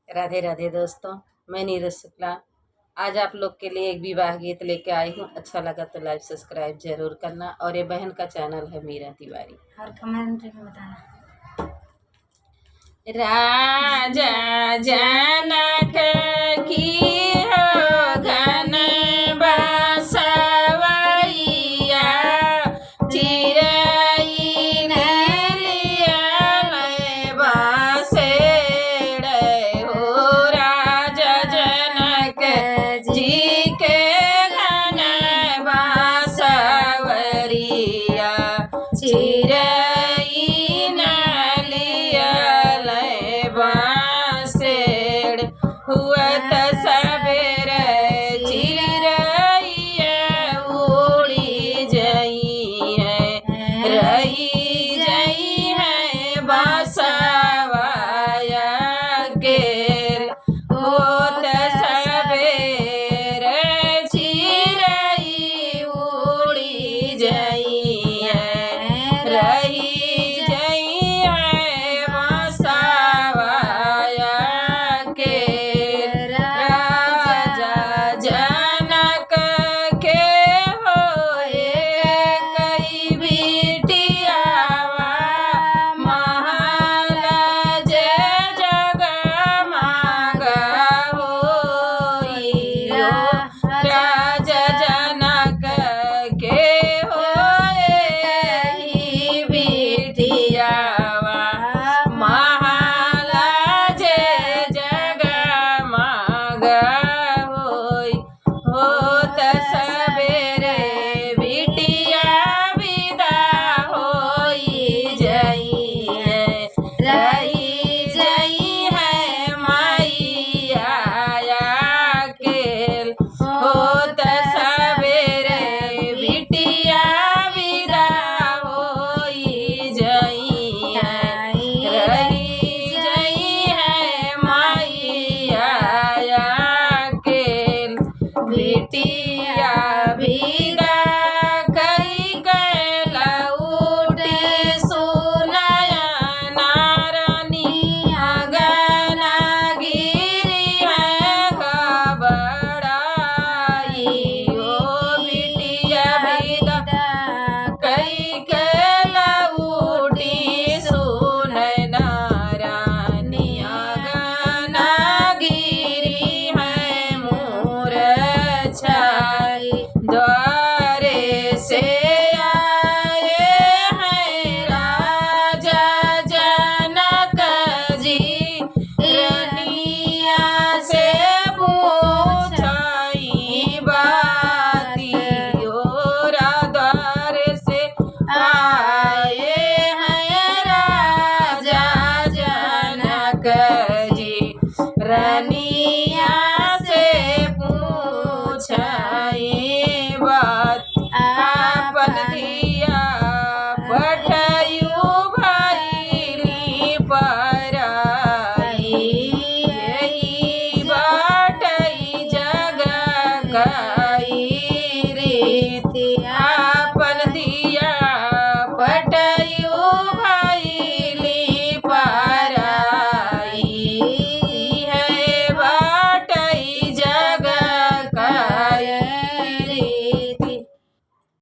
राधे राधे दोस्तों, मैं नीरज शुक्ला आज आप लोग के लिए एक विवाह गीत लेके आई हूँ। अच्छा लगा तो लाइक सब्सक्राइब जरूर करना। और ये बहन का चैनल है मीरा तिवारी। और कमेंट में बताना। राजा जनक की हो घन बसवैया, चिरई न लियल बासेड़ हो। राजा जनक जी के घन बासवरिया, चिरई न लियल बासेड़। हुअत सबेर चिरैया उड़ी जई है, रही जई है बासवाया के।